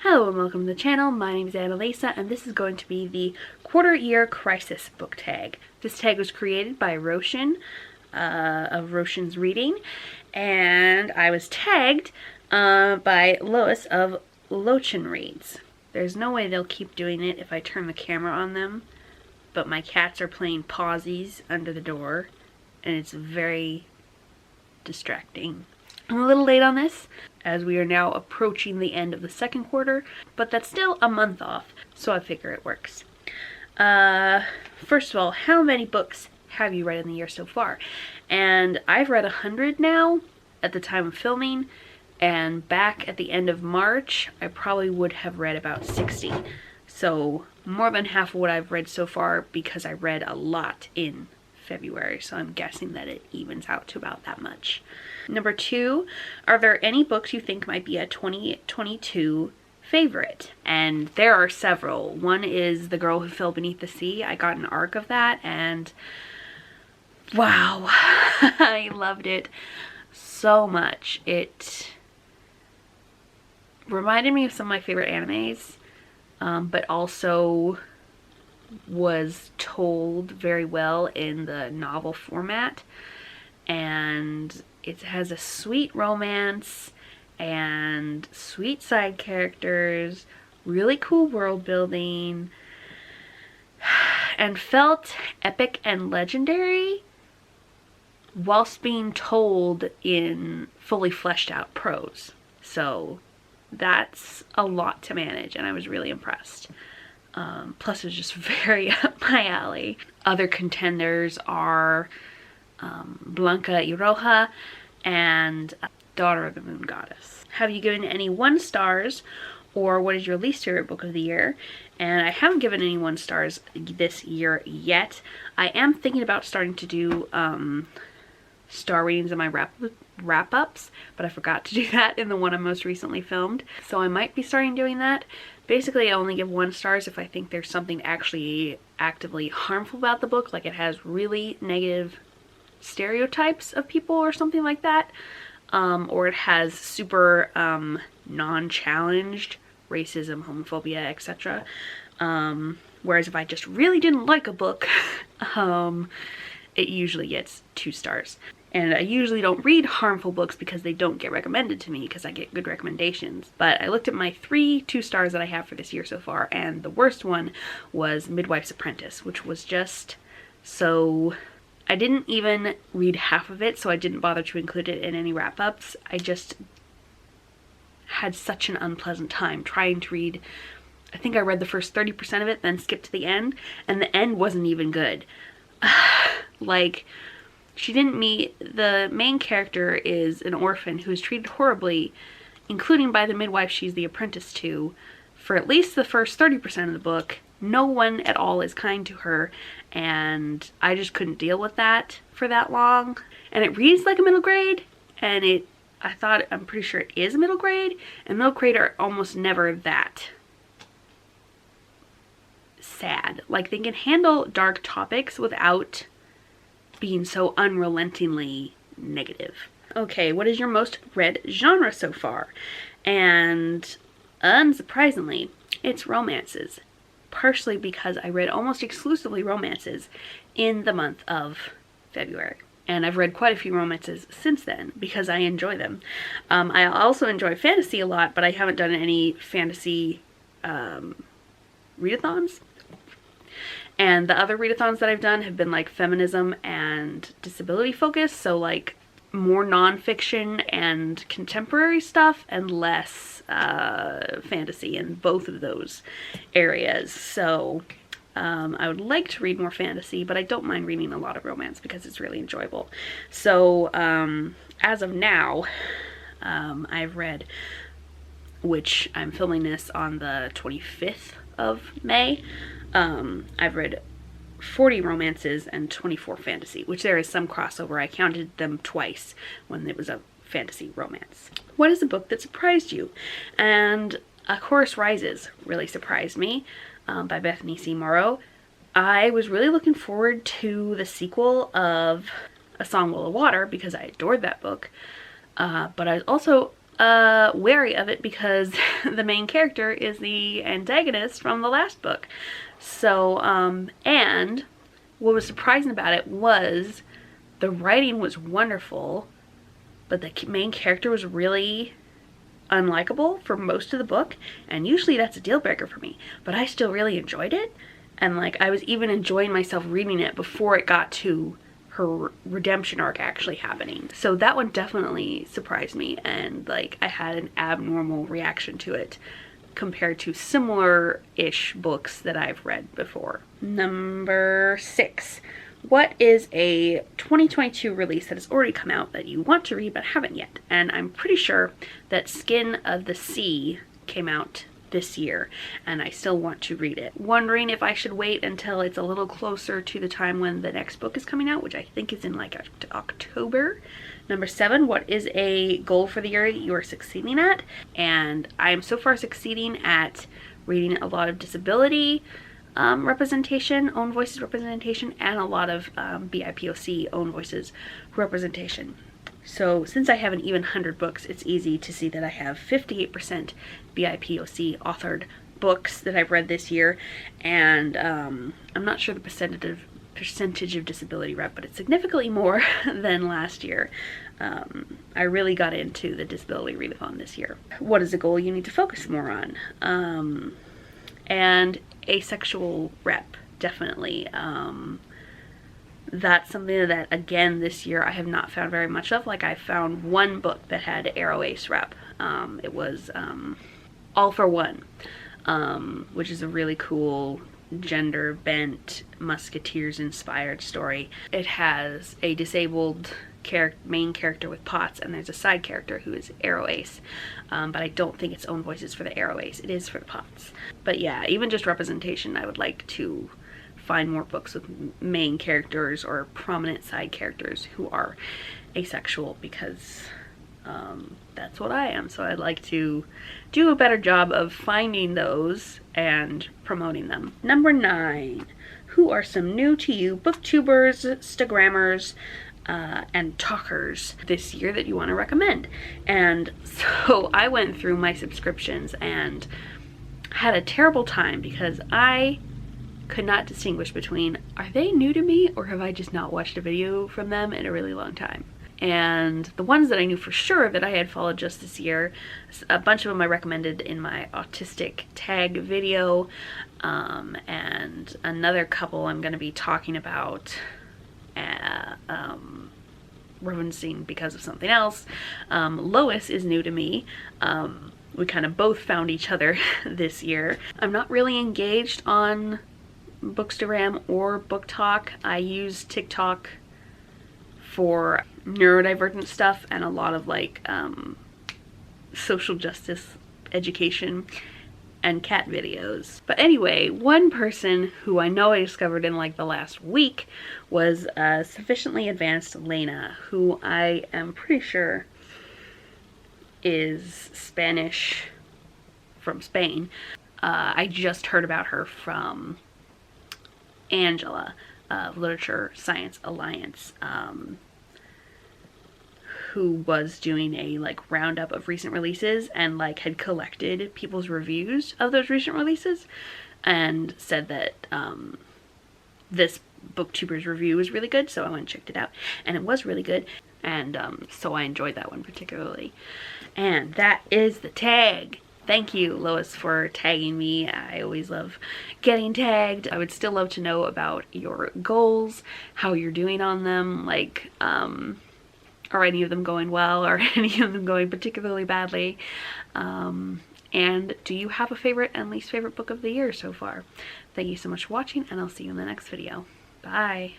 Hello and welcome to the channel. My name is Annalisa and this is going to be the Quarter Year Crisis book tag. This tag was created by Roshan of Roshan's Reading, and I was tagged by Lois of Lochin Reads. There's no way they'll keep doing it if I turn the camera on them, but my cats are playing pawsies under the door and it's very distracting. I'm a little late on this, as we are now approaching the end of the second quarter, but that's still a month off, so I figure it works. First of all, how many books have you read in the year so far? And I've read 100 now at the time of filming, and back at the end of March, I probably would have read about 60. So more than half of what I've read so far, because I read a lot in February, so I'm guessing that it evens out to about that much. Number 2, are there any books you think might be a 2022 favorite? And there are several. One is The Girl Who Fell Beneath the Sea. I got an arc of that and wow, I loved it so much. It reminded me of some of my favorite animes, but also was told very well in the novel format, and it has a sweet romance and sweet side characters, really cool world building, and felt epic and legendary whilst being told in fully fleshed out prose. So that's a lot to manage and I was really impressed. Plus it was just very up my alley. Other contenders are Blanca y Roja and Daughter of the Moon Goddess. Have you given any 1 stars, or what is your least favorite book of the year? And I haven't given any 1 stars this year yet. I am thinking about starting to do star readings in my wrap-ups, but I forgot to do that in the one I most recently filmed. So I might be starting doing that. Basically, I only give 1 stars if I think there's something actually actively harmful about the book, like it has really negative stereotypes of people or something like that, or it has super non-challenged racism, homophobia, etc. Whereas if I just really didn't like a book, it usually gets 2 stars. And I usually don't read harmful books because they don't get recommended to me, because I get good recommendations. But I looked at my 3 2 stars that I have for this year so far, and the worst one was Midwife's Apprentice, which was just so... I didn't even read half of it, so I didn't bother to include it in any wrap-ups. I just had such an unpleasant time trying to read. I think I read the first 30% of it, then skipped to the end, and the end wasn't even good. Like, she didn't meet... The main character is an orphan who is treated horribly, including by the midwife she's the apprentice to, for at least the first 30% of the book. No one at all is kind to her, and I just couldn't deal with that for that long. And it reads like a middle grade, and I'm pretty sure it is a middle grade, and middle grade are almost never that sad. Like, they can handle dark topics without being so unrelentingly negative. Okay, what is your most read genre so far? And unsurprisingly, it's romances. Partially because I read almost exclusively romances in the month of February. And I've read quite a few romances since then because I enjoy them. I also enjoy fantasy a lot, but I haven't done any fantasy readathons. And the other readathons that I've done have been like feminism and disability focused, so like more non-fiction and contemporary stuff, and less fantasy in both of those areas. So I would like to read more fantasy, but I don't mind reading a lot of romance because it's really enjoyable. So as of now, I've read, which I'm filming this on the 25th of May, I've read 40 romances and 24 fantasy, which there is some crossover. I counted them twice when it was a fantasy romance. What is a book that surprised you? And A Chorus Rises really surprised me, by Bethany C. Morrow. I was really looking forward to the sequel of A Song Will of Water because I adored that book, but I was also wary of it because the main character is the antagonist from the last book. So, and what was surprising about it was the writing was wonderful, but the main character was really unlikable for most of the book, and usually that's a deal breaker for me, but I still really enjoyed it, and like I was even enjoying myself reading it before it got to her redemption arc actually happening. So that one definitely surprised me, and like I had an abnormal reaction to it compared to similar-ish books that I've read before. Number 6. What is a 2022 release that has already come out that you want to read but haven't yet? And I'm pretty sure that Skin of the Sea came out this year, and I still want to read it. Wondering if I should wait until it's a little closer to the time when the next book is coming out, which I think is in like October. Number 7, what is a goal for the year that you are succeeding at? And I am so far succeeding at reading a lot of disability representation, own voices representation, and a lot of BIPOC own voices representation. So since I have an even 100 books, it's easy to see that I have 58% BIPOC authored books that I've read this year, and I'm not sure the percentage of disability rep, but it's significantly more than last year. I really got into the disability readathon this year. What is a goal you need to focus more on? And asexual rep, definitely. That's something that, again, this year I have not found very much of. Like, I found one book that had Arrow Ace rep. It was All for One, which is a really cool gender-bent Musketeers-inspired story. It has a disabled main character with POTS, and there's a side character who is Arrow Ace, but I don't think it's own voices for the Arrow Ace. It is for the POTS. But yeah, even just representation, I would like to find more books with main characters or prominent side characters who are asexual, because that's what I am. So I'd like to do a better job of finding those and promoting them. Number 9, who are some new to you booktubers, bookstagrammers, and talkers this year that you want to recommend? And so I went through my subscriptions and had a terrible time because I could not distinguish between, are they new to me or have I just not watched a video from them in a really long time? And the ones that I knew for sure that I had followed just this year, a bunch of them I recommended in my autistic tag video, and another couple I'm going to be talking about referencing because of something else. Lois is new to me. We kind of both found each other this year. I'm not really engaged on Bookstagram or BookTok. I use TikTok for neurodivergent stuff and a lot of like social justice education and cat videos. But anyway, one person who I know I discovered in like the last week was Sufficiently Advanced Lena, who I am pretty sure is Spanish, from Spain. I just heard about her from Angela of Literature Science Alliance, who was doing a like roundup of recent releases and like had collected people's reviews of those recent releases and said that this Booktubers review was really good, so I went and checked it out, and it was really good, and so I enjoyed that one particularly. And that is the tag. Thank you, Lois, for tagging me. I always love getting tagged. I would still love to know about your goals, how you're doing on them, like are any of them going well, or any of them going particularly badly, and do you have a favorite and least favorite book of the year so far? Thank you so much for watching, and I'll see you in the next video. Bye!